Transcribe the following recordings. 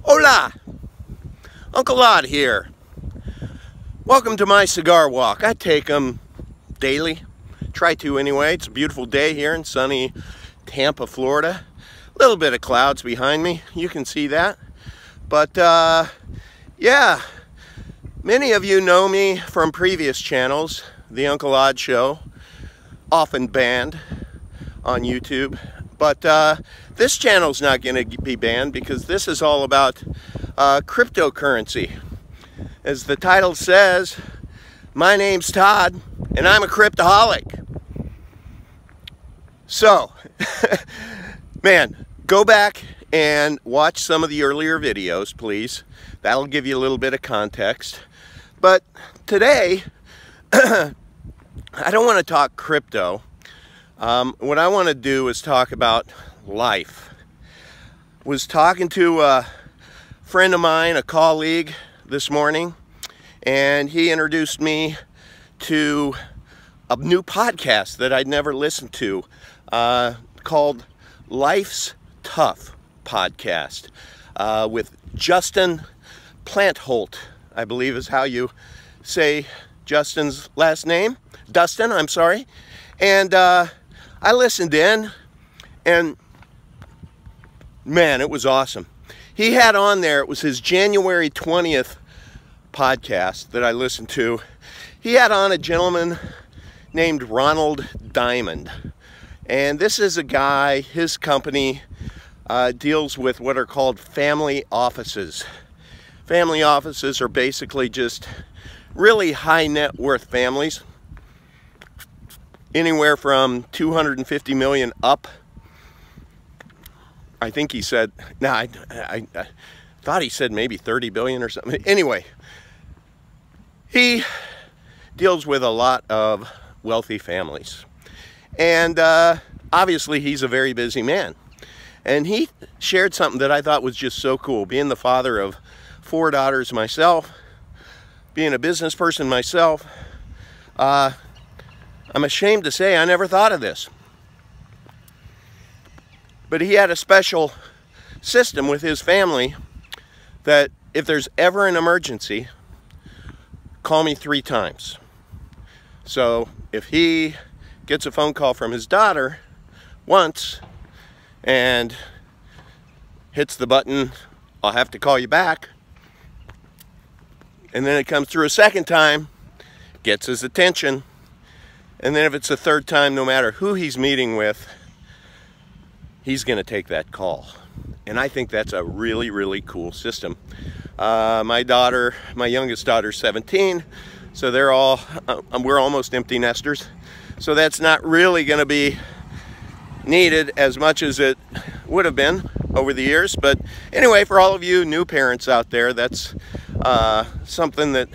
Hola! Uncle Odd here. Welcome to my cigar walk. I take them daily. Try to anyway. It's a beautiful day here in sunny Tampa, Florida. A little bit of clouds behind me. You can see that. But yeah, many of you know me from previous channels. The Uncle Odd Show, often banned on YouTube. But this channel's not going to be banned because this is all about cryptocurrency. As the title says, my name's Todd and I'm a cryptoholic. So, man, go back and watch some of the earlier videos, please. That'll give you a little bit of context. But today, I don't want to talk crypto. What I want to do is talk about life. Was talking to a friend of mine, a colleague, this morning, and he introduced me to a new podcast that I'd never listened to, called Life's Tough Podcast, with Justin Plantholt, I believe is how you say Justin's last name. Dustin, I'm sorry. And I listened in, and man, it was awesome. He had on there, it was his January 20th podcast that I listened to. He had on a gentleman named Ronald Diamond. And this is a guy, his company deals with what are called family offices. Family offices are basically just really high net worth families. Anywhere from 250 million up. I think he said, no, I thought he said maybe 30 billion or something. Anyway, he deals with a lot of wealthy families. And obviously he's a very busy man. And he shared something that I thought was just so cool. Being the father of 4 daughters myself, being a business person myself, I'm ashamed to say I never thought of this. But he had a special system with his family that if there's ever an emergency, call me 3 times. So if he gets a phone call from his daughter once and hits the button, I'll have to call you back. And then it comes through a second time, gets his attention. And then if it's a third time, no matter who he's meeting with, he's going to take that call. And I think that's a really, really cool system. My youngest daughter's 17, so they're all, we're almost empty nesters. So that's not really going to be needed as much as it would have been over the years. But anyway, for all of you new parents out there, that's something that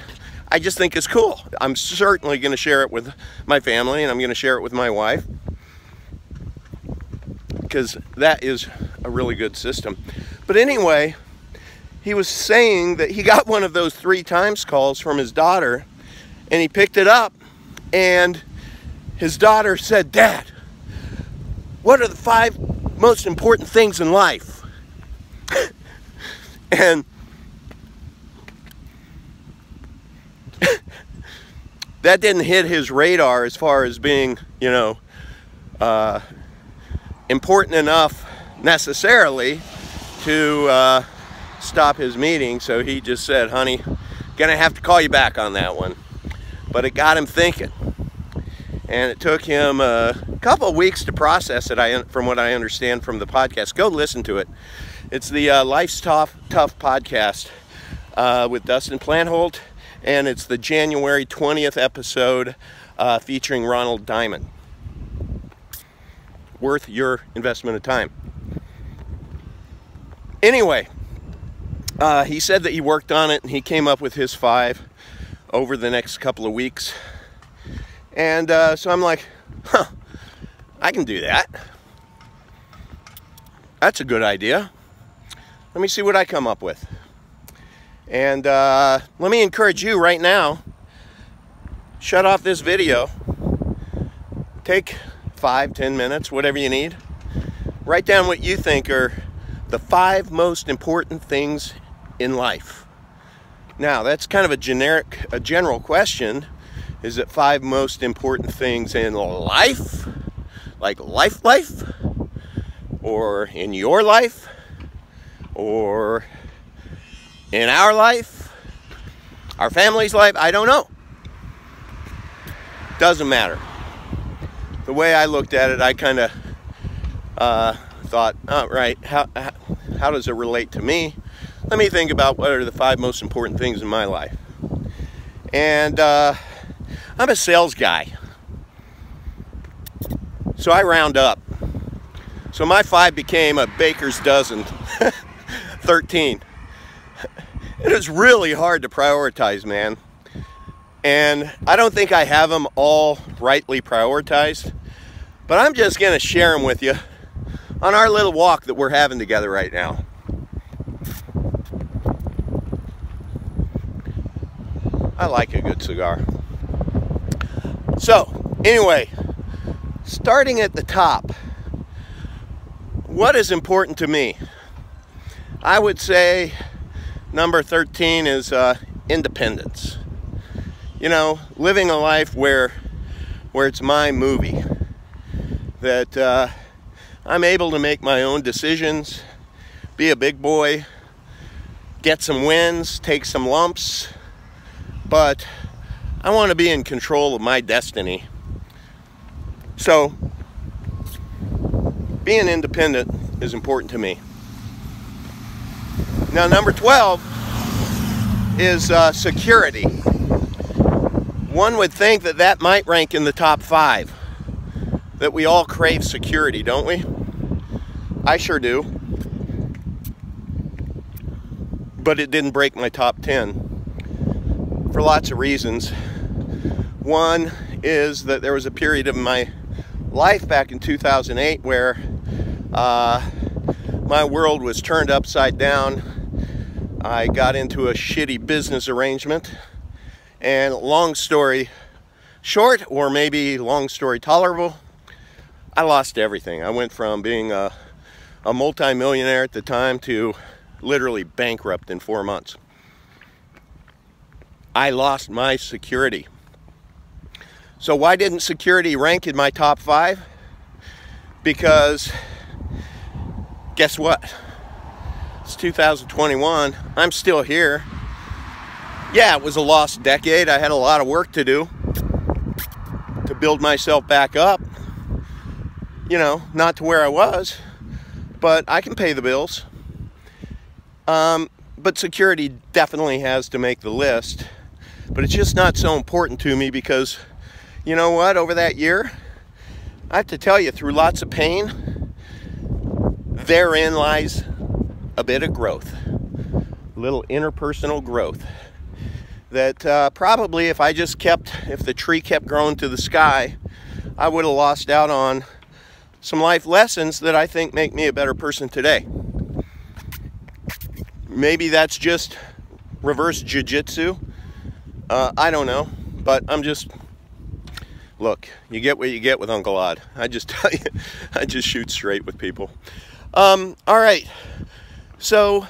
I just think is cool. I'm certainly going to share it with my family, and I'm going to share it with my wife, because that is a really good system. But anyway, he was saying that he got one of those 3 times calls from his daughter, and he picked it up, and his daughter said, "Dad, what are the 5 most important things in life?" And that didn't hit his radar as far as being, you know, important enough necessarily to stop his meeting. So he just said, "Honey, gonna have to call you back on that one." But it got him thinking, and it took him a couple of weeks to process it. From what I understand from the podcast, go listen to it. It's the Life's Tough podcast with Dustin Plantholt, and it's the January 20th episode featuring Ronald Diamond. worth your investment of time. Anyway, he said that he worked on it and he came up with his 5 over the next couple of weeks. And so I'm like, huh, I can do that. That's a good idea. Let me see what I come up with. And let me encourage you right now, shut off this video, take 5-10 minutes, whatever you need. Write down what you think are the 5 most important things in life. Now, that's kind of a general question. Is it 5 most important things in life? Like life? Or in your life? Or in our life? Our family's life? I don't know. Doesn't matter. The way I looked at it, I kind of thought, oh, right, how does it relate to me? Let me think about what are the 5 most important things in my life. And I'm a sales guy, so I round up. So my 5 became a baker's dozen, 13. It is really hard to prioritize, man. And I don't think I have them all rightly prioritized, but I'm just going to share them with you on our little walk that we're having together right now. I like a good cigar. So, anyway, starting at the top, what is important to me? I would say number 13 is independence. You know, living a life where it's my movie. That I'm able to make my own decisions, be a big boy, get some wins, take some lumps, but I want to be in control of my destiny. So, being independent is important to me. Now, number 12 is security. One would think that that might rank in the top 5. That we all crave security, don't we? I sure do. But it didn't break my top 10 for lots of reasons. One is that there was a period of my life back in 2008 where my world was turned upside down. I got into a shitty business arrangement, and long story short, or maybe long story tolerable, I lost everything. I went from being a multi-millionaire at the time to literally bankrupt in 4 months. I lost my security. So why didn't security rank in my top 5? Because guess what? It's 2021. I'm still here. Yeah, it was a lost decade. I had a lot of work to do to build myself back up. You know, not to where I was, but I can pay the bills. But security definitely has to make the list. But it's just not so important to me because, you know what, over that year, I have to tell you, through lots of pain, therein lies a bit of growth. A little interpersonal growth. That probably if the tree kept growing to the sky, I would have lost out on some life lessons that I think make me a better person today. Maybe that's just reverse jiu-jitsu. I don't know, but I'm just, look, you get what you get with Uncle Odd. I just tell you, I just shoot straight with people. All right, so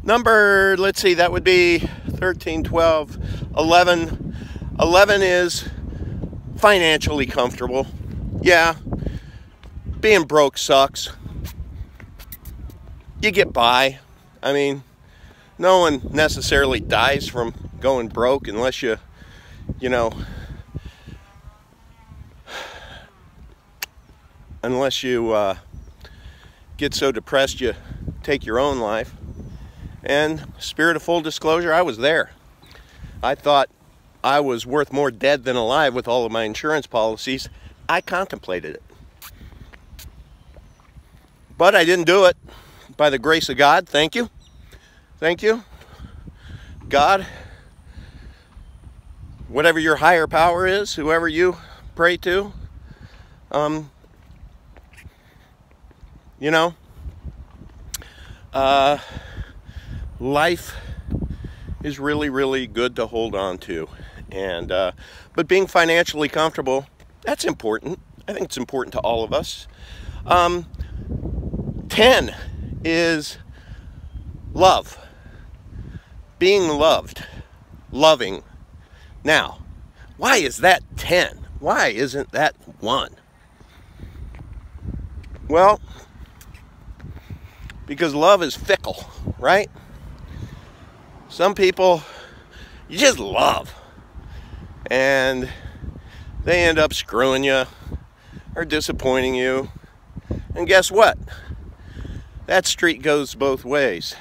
let's see, that would be 13, 12, 11. 11 is financially comfortable. Yeah. Being broke sucks. You get by. I mean, no one necessarily dies from going broke unless you get so depressed you take your own life. And spirit of full disclosure, I was there. I thought I was worth more dead than alive with all of my insurance policies. I contemplated it. But I didn't do it by the grace of God. Thank you. Thank you. God, whatever your higher power is, whoever you pray to, you know, life is really, really good to hold on to. And but being financially comfortable, that's important. I think it's important to all of us. 10 is love. Being loved. Loving. Now, why is that 10? Why isn't that 1? Well, because love is fickle, right? Some people you just love, and they end up screwing you or disappointing you. And guess what? That street goes both ways.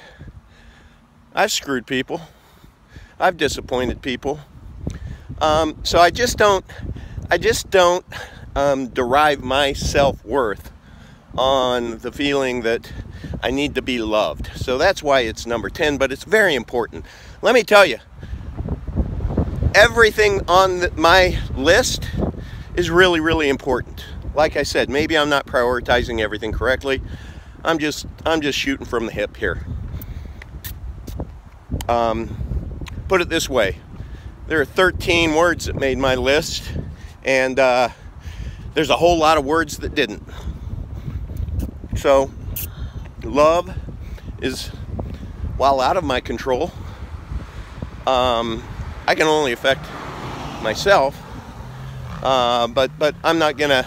I've screwed people. I've disappointed people. So I just don't derive my self-worth on the feeling that I need to be loved. So that's why it's number 10, but it's very important. Let me tell you, everything on my list is really, really important. Like I said, maybe I'm not prioritizing everything correctly. I'm just shooting from the hip here. Put it this way. There are 13 words that made my list, and there's a whole lot of words that didn't. So, love is, while out of my control, I can only affect myself. But I'm not gonna,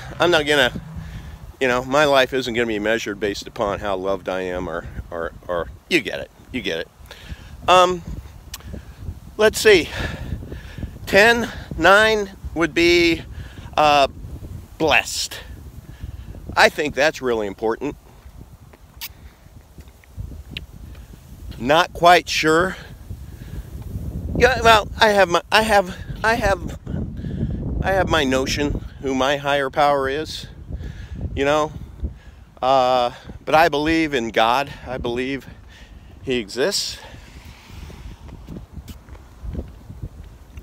you know, my life isn't gonna be measured based upon how loved I am, or you get it. Let's see. 9 would be blessed. I think that's really important. Not quite sure. Yeah, well, I have my notion who my higher power is, you know. But I believe in God. I believe He exists.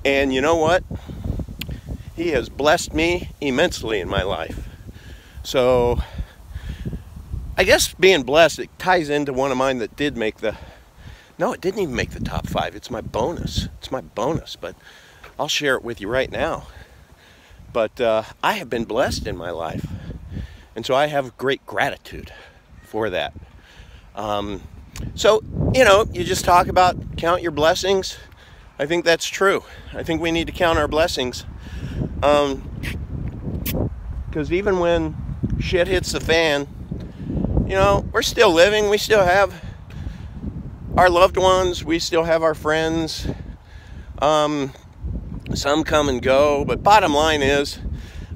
And you know what? He has blessed me immensely in my life. So, I guess being blessed, it ties into one of mine that did make the... No, it didn't even make the top 5. It's my bonus. But I'll share it with you right now. But I have been blessed in my life. And so I have great gratitude for that. So, you know, you just talk about count your blessings. I think that's true. I think we need to count our blessings. Because even when shit hits the fan, you know, we're still living. We still have our loved ones. We still have our friends. Some come and go. But bottom line is,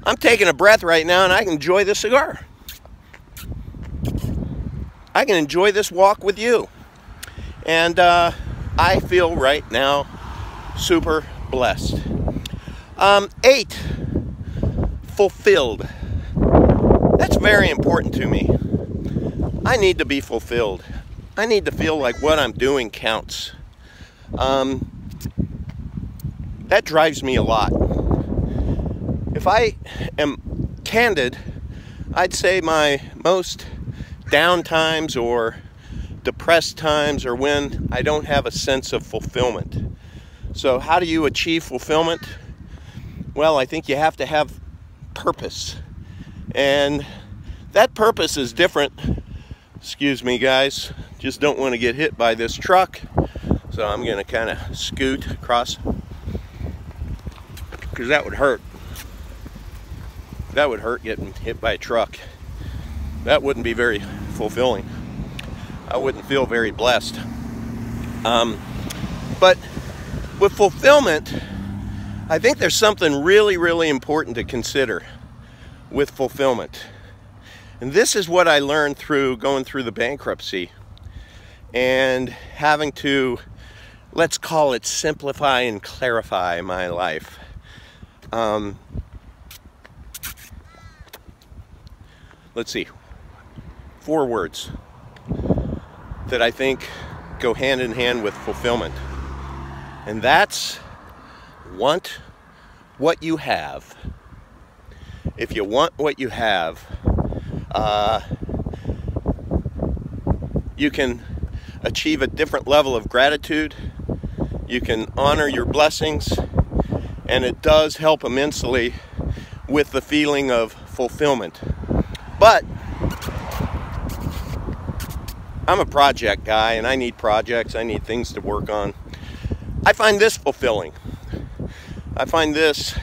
I'm taking a breath right now and I can enjoy this cigar. I can enjoy this walk with you. And I feel right now super blessed. 8, fulfilled. That's very important to me. I need to be fulfilled. I need to feel like what I'm doing counts. That drives me a lot. If I am candid, I'd say my most down times or depressed times are when I don't have a sense of fulfillment. So how do you achieve fulfillment? Well, I think you have to have purpose. And that purpose is different. Excuse me, guys. Just don't want to get hit by this truck. So I'm going to kind of scoot across, because that would hurt. That would hurt, getting hit by a truck. That wouldn't be very fulfilling. I wouldn't feel very blessed. But with fulfillment, I think there's something really, really important to consider with fulfillment. And this is what I learned through going through the bankruptcy and having to, let's call it, simplify and clarify my life. Let's see. 4 words that I think go hand in hand with fulfillment. And that's want what you have. If you want what you have, you can achieve a different level of gratitude. You can honor your blessings, and it does help immensely with the feeling of fulfillment. But I'm a project guy, and I need projects. I need things to work on. I find this fulfilling. I find this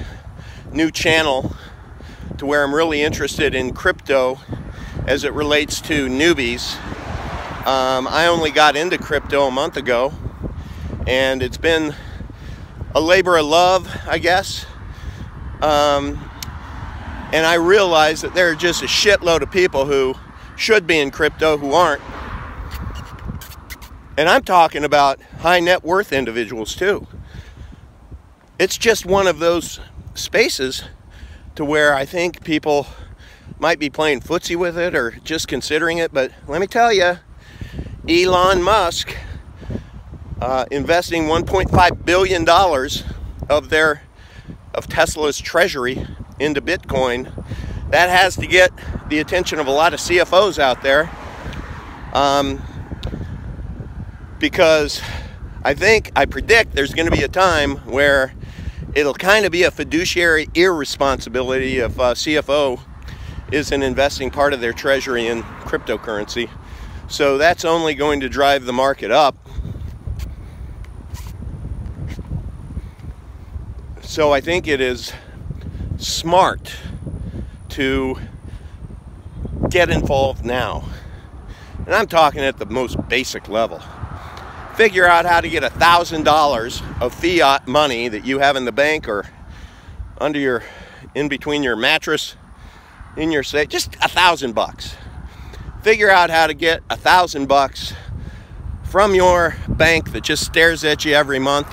new channel to where I'm really interested in crypto as it relates to newbies. I only got into crypto a month ago, and it's been a labor of love, I guess. And I realize that there are just a shitload of people who should be in crypto who aren't. And I'm talking about high net worth individuals too. It's just one of those spaces to where I think people might be playing footsie with it or just considering it. But let me tell you, Elon Musk investing $1.5 billion of Tesla's treasury into Bitcoin, that has to get the attention of a lot of CFOs out there, because I predict there's going to be a time where it'll kind of be a fiduciary irresponsibility if CFO isn't investing part of their treasury in cryptocurrency. So that's only going to drive the market up. So I think it is smart to get involved now. And I'm talking at the most basic level. Figure out how to get $1,000 of fiat money that you have in the bank or in between your mattress, in your safe, just $1,000. Figure out how to get $1,000 from your bank that just stares at you every month.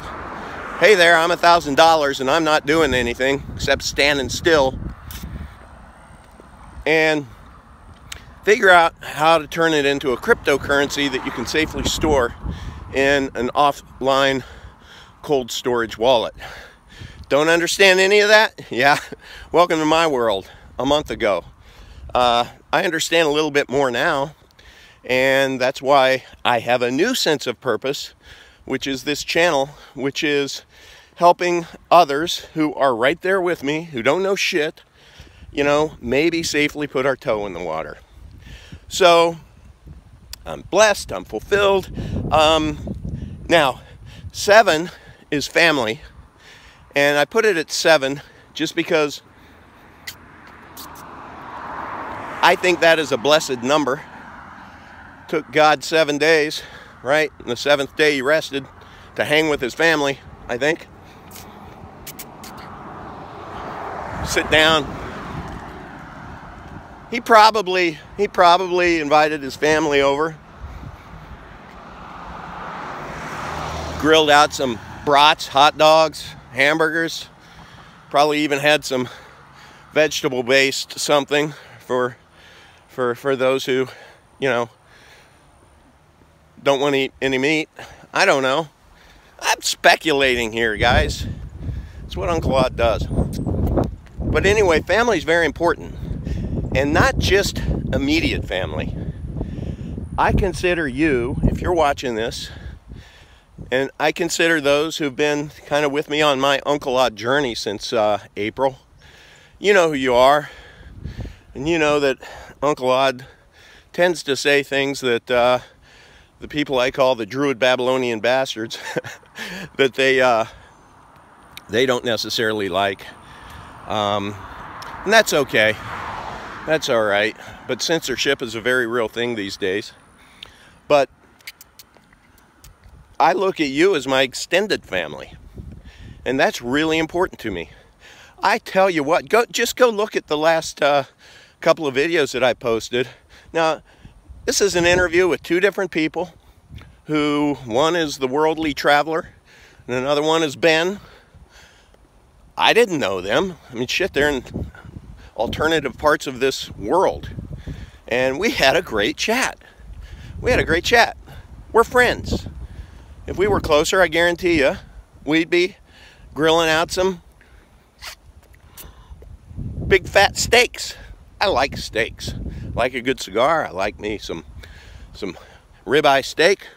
Hey there, I'm $1,000 and I'm not doing anything except standing still. And figure out how to turn it into a cryptocurrency that you can safely store in an offline cold storage wallet. Don't understand any of that? Yeah, welcome to my world a month ago. I understand a little bit more now, and that's why I have a new sense of purpose, which is this channel, which is helping others who are right there with me, who don't know shit, you know, maybe safely put our toe in the water. So I'm blessed, I'm fulfilled. Now, 7 is family, and I put it at 7 just because I think that is a blessed number. Took God 7 days, right? And the 7th day he rested to hang with his family, I think. Sit down. He probably invited his family over. Grilled out some brats, hot dogs, hamburgers. Probably even had some vegetable-based something for those who, you know, don't want to eat any meat. I don't know. I'm speculating here, guys. It's what Uncle Odd does. But anyway, family is very important. And not just immediate family. I consider you, if you're watching this, and I consider those who've been kind of with me on my Uncle Odd journey since April. You know who you are. And you know that Uncle Odd tends to say things that the people I call the Druid Babylonian bastards, that they don't necessarily like. And that's okay. That's all right. But censorship is a very real thing these days. But I look at you as my extended family. And that's really important to me. I tell you what, just go look at the last couple of videos that I posted. Now, this is an interview with 2 different people, who one is the worldly traveler and another one is Ben. I didn't know them. I mean, shit, they're in alternative parts of this world. and we had a great chat. We're friends. If we were closer, I guarantee you, we'd be grilling out some big fat steaks. I like steaks. I like a good cigar. I like me some ribeye steak.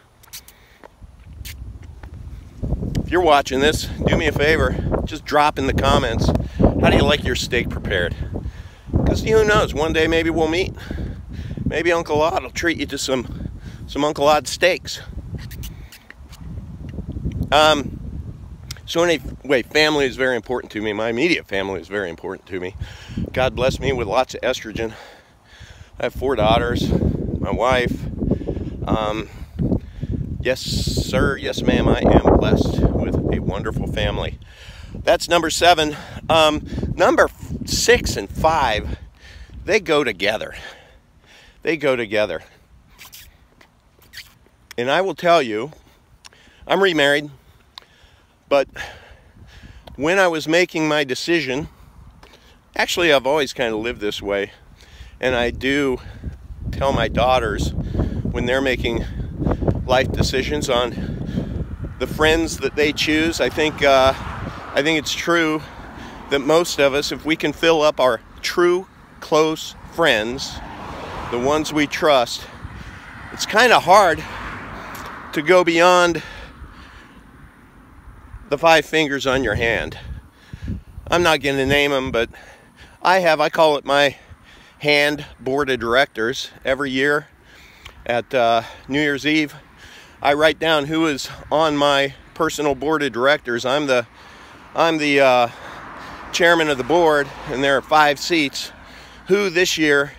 If you're watching this, do me a favor, just drop in the comments, how do you like your steak prepared? Because who knows, one day maybe we'll meet. Maybe Uncle Odd will treat you to some Uncle Odd steaks. So anyway, family is very important to me. My immediate family is very important to me. God bless me with lots of estrogen. I have 4 daughters, my wife. Yes, sir, yes, ma'am, I am blessed with a wonderful family. That's number 7. Number 6 and 5, they go together. They go together. And I will tell you, I'm remarried, but when I was making my decision, actually I've always kind of lived this way, and I do tell my daughters when they're making life decisions on the friends that they choose. I think it's true that most of us, if we can fill up our true close friends, the ones we trust, it's kind of hard to go beyond the 5 fingers on your hand. I'm not going to name them, but I call it my hand board of directors. Every year at New Year's Eve, I write down who is on my personal board of directors. I'm the chairman of the board, and there are 5 seats. Who this year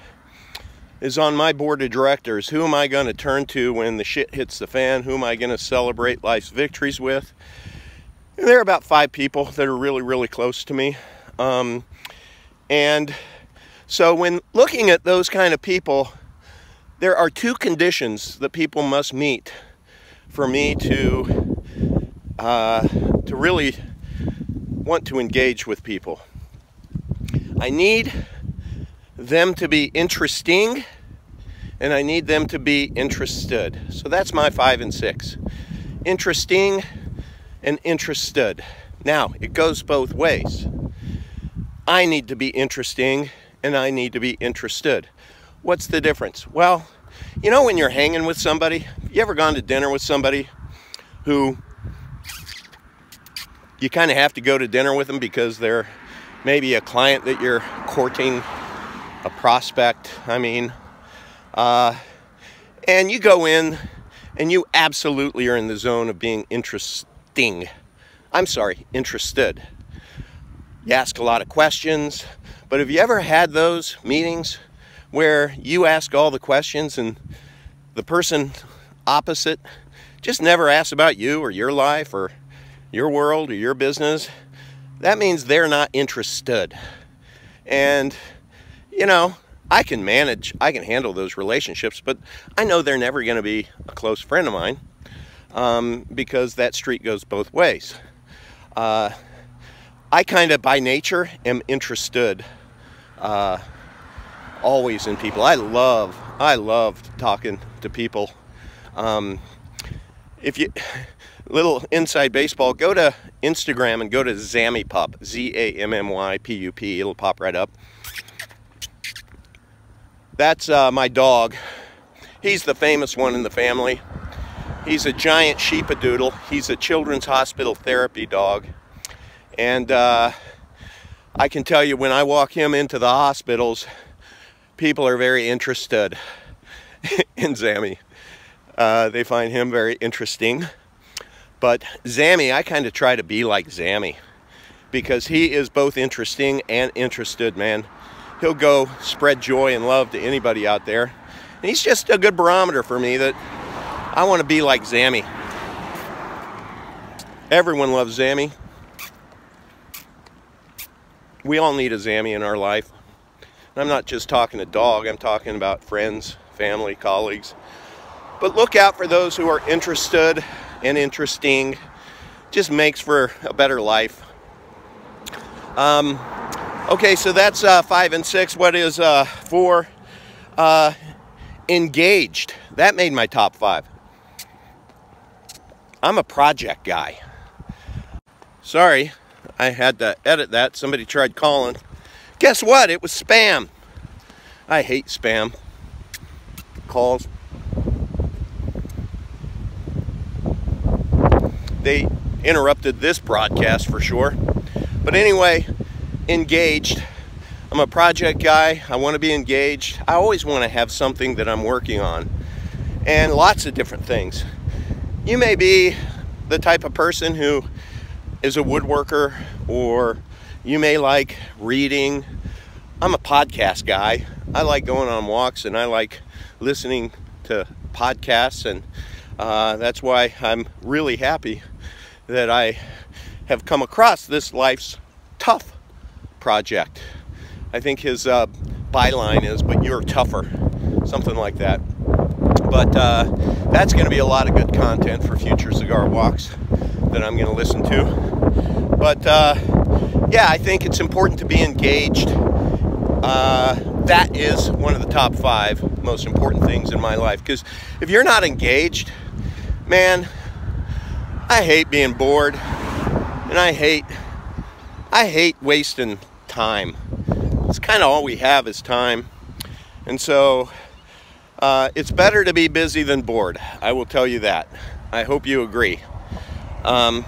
is on my board of directors? Who am I going to turn to when the shit hits the fan? Who am I going to celebrate life's victories with? And there are about 5 people that are really, really close to me. And so when looking at those kind of people, there are 2 conditions that people must meet for me to really want to engage with people. I need them to be interesting, and I need them to be interested. So that's my 5 and 6. Interesting and interested. Now, it goes both ways. I need to be interesting, and I need to be interested. What's the difference? Well, you know when you're hanging with somebody, you ever gone to dinner with somebody who you kind of have to go to dinner with them because they're maybe a client that you're courting, a prospect, I mean, and you go in and you absolutely are in the zone of being interested. You ask a lot of questions, but have you ever had those meetings where you ask all the questions and the person opposite just never asks about you or your life or your world or your business? That means they're not interested. And, you know, I can handle those relationships, but I know they're never going to be a close friend of mine because that street goes both ways. I kind of, by nature, am interested always in people. I love talking to people. If you, little inside baseball, go to Instagram and go to ZammyPup, ZammyPup. It'll pop right up. That's my dog. He's the famous one in the family. He's a giant sheepadoodle. He's a children's hospital therapy dog. And I can tell you, when I walk him into the hospitals, people are very interested in Zammy. They find him very interesting. But Zammy, I kind of try to be like Zammy because he is both interesting and interested, man. He'll go spread joy and love to anybody out there. And he's just a good barometer for me that I want to be like Zammy. Everyone loves Zammy. We all need a Zammy in our life. And I'm not just talking a dog, I'm talking about friends, family, colleagues. But look out for those who are interested and interesting. Just makes for a better life. Okay, so that's 5 and 6. What is 4? Engaged. That made my top 5. I'm a project guy. Sorry, I had to edit that. Somebody tried calling. Guess what? It was spam. I hate spam calls. They interrupted this broadcast for sure. But anyway, engaged. I'm a project guy. I want to be engaged. I always want to have something that I'm working on. And lots of different things. You may be the type of person who is a woodworker, or you may like reading. I'm a podcast guy. I like going on walks and I like listening to podcasts, and that's why I'm really happy that I have come across this Life's Tough project. I think his byline is, but you're tougher, something like that. But that's going to be a lot of good content for future cigar walks that I'm going to listen to. But yeah, I think it's important to be engaged. That is one of the top 5 most important things in my life, because if you're not engaged, man, I hate being bored, and I hate wasting time. It's kind of all we have is time. And so it's better to be busy than bored. I will tell you that. I hope you agree. All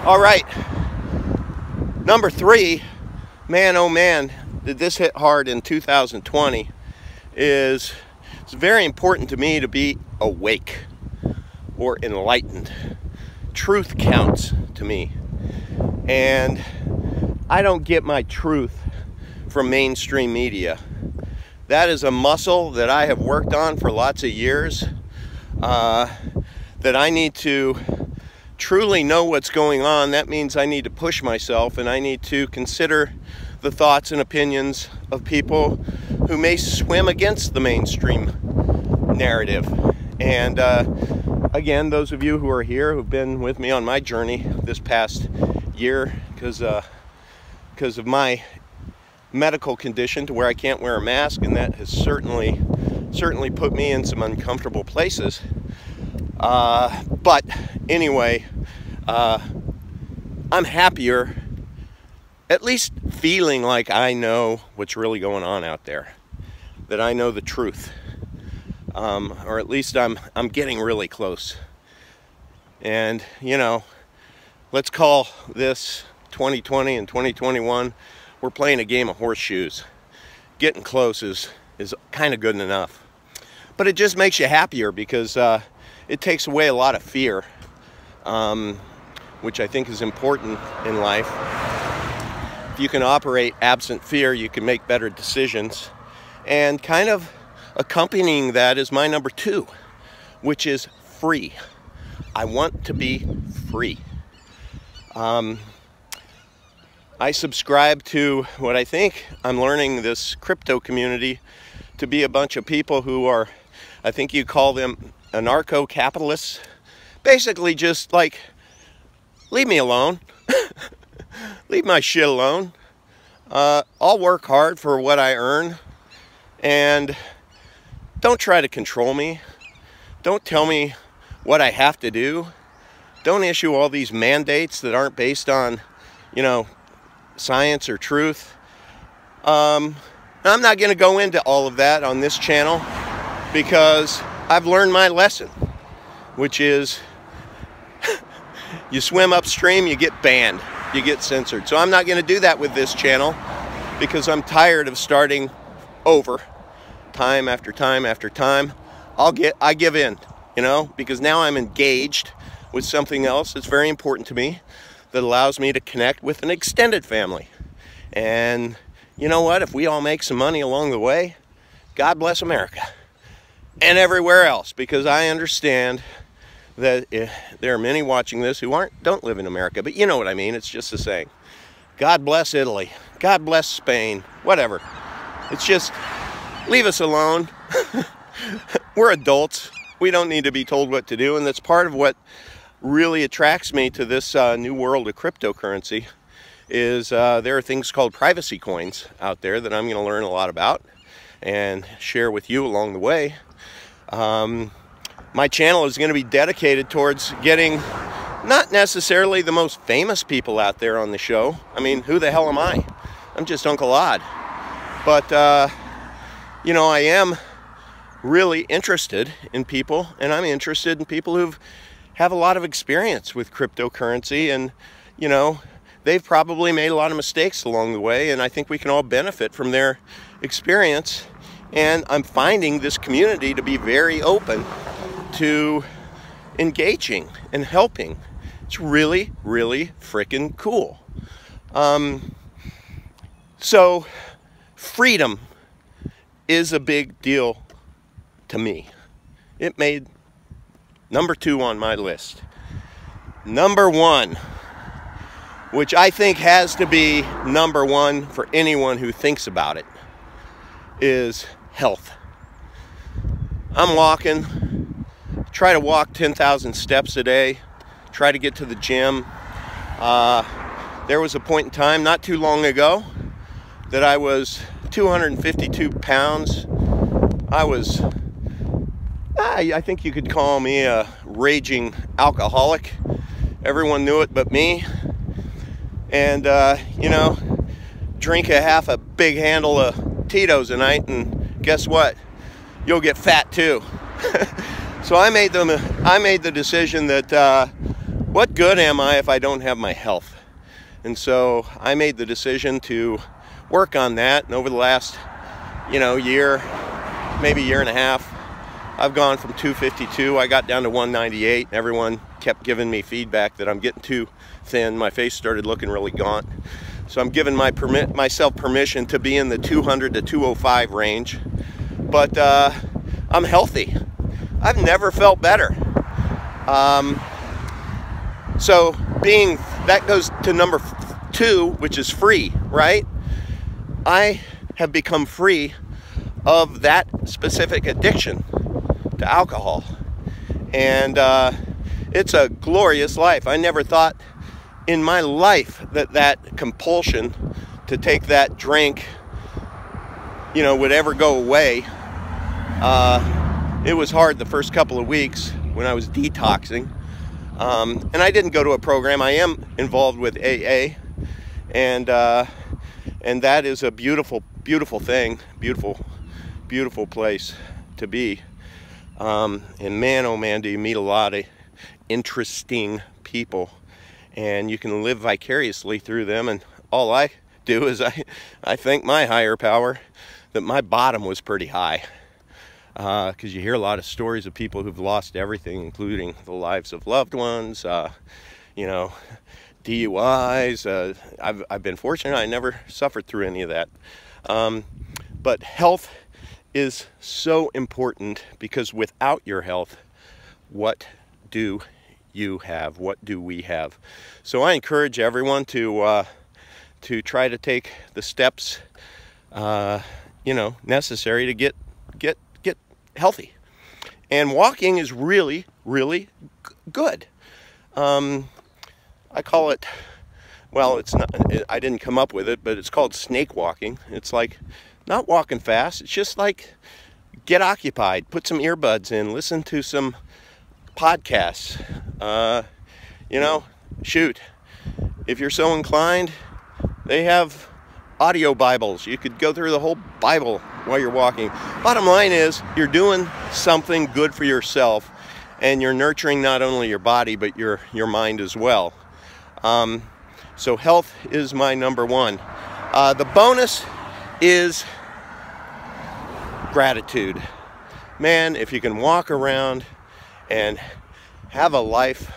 right. Number 3, man, oh man, did this hit hard in 2020, it's very important to me to be awake or enlightened. Truth counts to me. And I don't get my truth from mainstream media. That is a muscle that I have worked on for lots of years, that I need to truly know what's going on. That means I need to push myself, and I need to consider the thoughts and opinions of people who may swim against the mainstream narrative. And again, those of you who are here who've been with me on my journey this past year, because of my medical condition to where I can't wear a mask, and that has certainly put me in some uncomfortable places. But anyway, I'm happier, at least feeling like I know what's really going on out there, that I know the truth, or at least I'm getting really close. And you know, let's call this 2020 and 2021. We're playing a game of horseshoes. Getting close is kind of good enough. But it just makes you happier, because it takes away a lot of fear, which I think is important in life. If you can operate absent fear, you can make better decisions. And kind of accompanying that is my number 2, which is free. I want to be free. I subscribe to what I think I'm learning this crypto community to be a bunch of people who are, I think you call them anarcho-capitalists. Basically just like, leave me alone. Leave my shit alone. I'll work hard for what I earn, and don't try to control me. Don't tell me what I have to do. Don't issue all these mandates that aren't based on, you know, science or truth. I'm not going to go into all of that on this channel, because I've learned my lesson, which is you swim upstream, you get banned, you get censored. So I'm not going to do that with this channel, because I'm tired of starting over time after time after time. I give in, you know, because now I'm engaged with something else that's very important to me, that allows me to connect with an extended family. And you know what? If we all make some money along the way, God bless America and everywhere else, because I understand that there are many watching this who don't live in America, but you know what I mean. It's just the saying. God bless Italy. God bless Spain. Whatever. It's just, leave us alone. We're adults. We don't need to be told what to do, and that's part of what really attracts me to this new world of cryptocurrency. Is there are things called privacy coins out there that I'm going to learn a lot about, and share with you along the way. My channel is going to be dedicated towards getting not necessarily the most famous people out there on the show. I mean, who the hell am I? I'm just Uncle Odd. But, you know, I am really interested in people, and I'm interested in people who have a lot of experience with cryptocurrency, and, you know, they've probably made a lot of mistakes along the way, and I think we can all benefit from their experience. And I'm finding this community to be very open to engaging and helping. It's really, really freaking cool. So freedom is a big deal to me. It made number 2 on my list. Number 1, which I think has to be number 1 for anyone who thinks about it, is health. I'm walking, try to walk 10,000 steps a day, try to get to the gym. There was a point in time not too long ago that I was 252 pounds. I think you could call me a raging alcoholic. Everyone knew it but me. And, you know, drink a big handle of Tito's a night, and guess what? You'll get fat too. So I made the decision that what good am I if I don't have my health? And so I made the decision to work on that, and over the last, you know, year, maybe year and a half, I've gone from 252, I got down to 198. Everyone kept giving me feedback that I'm getting too thin. My face started looking really gaunt. So I'm giving myself permission to be in the 200 to 205 range. But I'm healthy. I've never felt better. So that goes to number 2, which is free, right? I have become free of that specific addiction to alcohol. And it's a glorious life. I never thought in my life that compulsion to take that drink, you know, would ever go away. It was hard the first couple of weeks when I was detoxing. And I didn't go to a program. I am involved with AA, and that is a beautiful, beautiful thing, beautiful place to be. And man, oh man, do you meet a lot of interesting people, and you can live vicariously through them. And all I do is I thank my higher power that my bottom was pretty high. Because you hear a lot of stories of people who've lost everything, including the lives of loved ones, you know, DUIs. I've been fortunate. I never suffered through any of that. But health is so important, because without your health, what do you have? What do we have? So I encourage everyone to try to take the steps, you know, necessary to get healthy. And walking is really, really good. I call it, well, it's not, I didn't come up with it, but it's called snake walking. It's like not walking fast. It's just like get occupied, put some earbuds in, listen to some podcasts. You know, shoot, if you're so inclined, they have audio Bibles. You could go through the whole Bible while you're walking. Bottom line is, you're doing something good for yourself, and you're nurturing not only your body, but your mind as well. So health is my number 1. The bonus is gratitude. Man, if you can walk around and have a life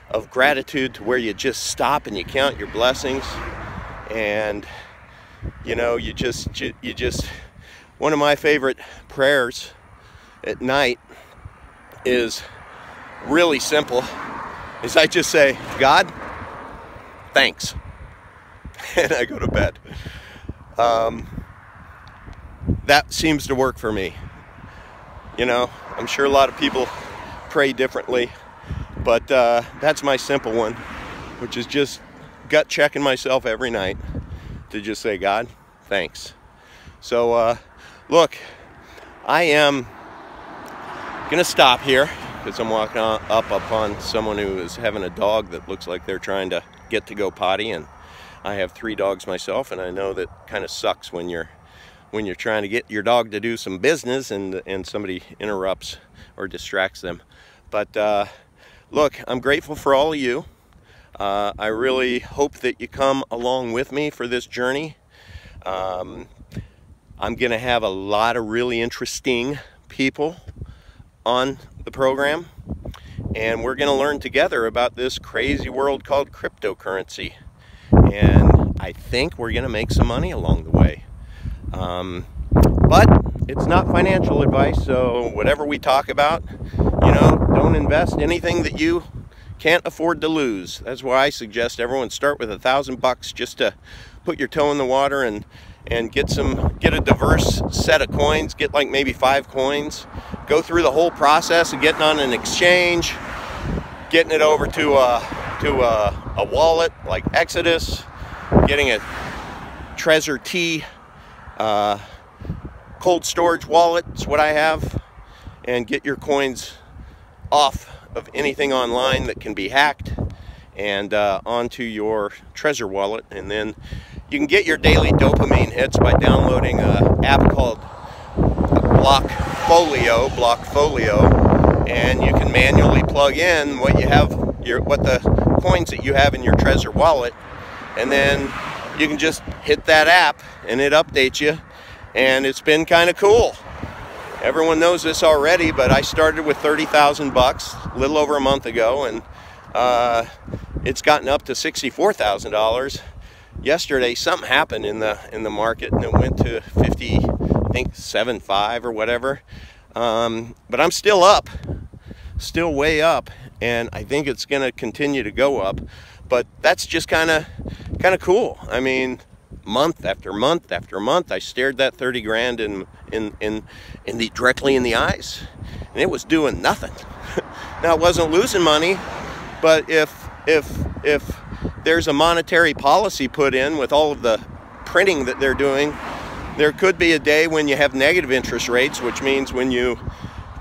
of gratitude to where you just stop and you count your blessings, and you know, you just one of my favorite prayers at night is really simple. Is I just say, God, thanks, and I go to bed. That seems to work for me. You know, I'm sure a lot of people pray differently, but that's my simple one, which is just gut checking myself every night to just say, God, thanks. So look, I am gonna stop here because I'm walking up upon someone who is having a dog that looks like they're trying to get to go potty, and I have 3 dogs myself, and I know that kind of sucks when you're trying to get your dog to do some business and somebody interrupts or distracts them. But look, I'm grateful for all of you. I really hope that you come along with me for this journey. I'm gonna have a lot of really interesting people on the program, and we're gonna learn together about this crazy world called cryptocurrency, and I think we're gonna make some money along the way. But it's not financial advice, so whatever we talk about, you know, don't invest anything that you can't afford to lose. That's why I suggest everyone start with $1,000 just to put your toe in the water and get a diverse set of coins. Get like maybe 5 coins. Go through the whole process of getting on an exchange, getting it over to a wallet like Exodus, getting a Trezor T cold storage wallet. It's what I have, and get your coins off of anything online that can be hacked and onto your Trezor wallet, and then you can get your daily dopamine hits by downloading an app called Blockfolio, and you can manually plug in what the coins that you have in your Trezor wallet, and then you can just hit that app and it updates you, and it's been kind of cool. Everyone knows this already, but I started with $30,000 a little over a month ago, and it's gotten up to $64,000. Yesterday, something happened in the market, and it went to 50, I think 7.5 or whatever. But I'm still up, still way up, and I think it's going to continue to go up. But that's just kind of cool. I mean, month after month after month, I stared that 30 grand directly in the eyes, and it was doing nothing. Now, it wasn't losing money, but if there's a monetary policy put in with all of the printing that they're doing, there could be a day when you have negative interest rates, which means when you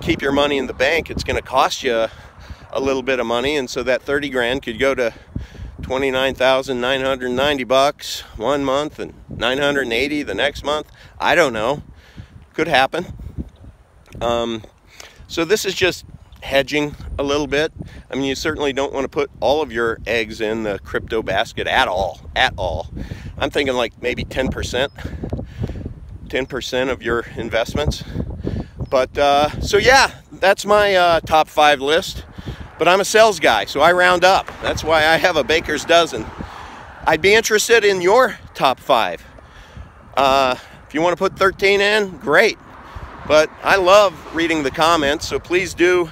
keep your money in the bank, it's going to cost you a little bit of money, and so that 30 grand could go to $29,990 one month and $980 the next month. I don't know. Could happen. So this is just hedging a little bit. I mean, you certainly don't want to put all of your eggs in the crypto basket at all. I'm thinking like maybe 10% of your investments. But so yeah, that's my top 5 list. But I'm a sales guy, so I round up. That's why I have a baker's dozen. I'd be interested in your top 5. If you want to put 13 in, great. But I love reading the comments, so please do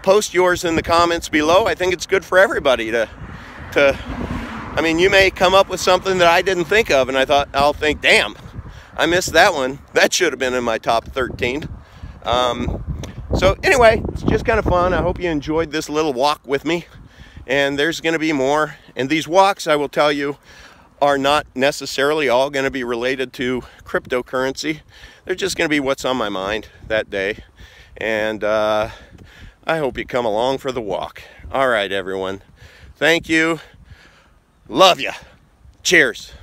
post yours in the comments below. I think it's good for everybody to I mean, you may come up with something that I didn't think of, and I'll think, damn, I missed that one. That should have been in my top 13. So anyway, it's just kind of fun. I hope you enjoyed this little walk with me, and there's going to be more. And these walks, I will tell you, are not necessarily all going to be related to cryptocurrency. They're just going to be what's on my mind that day. And I hope you come along for the walk. All right, everyone. Thank you. Love you. Cheers.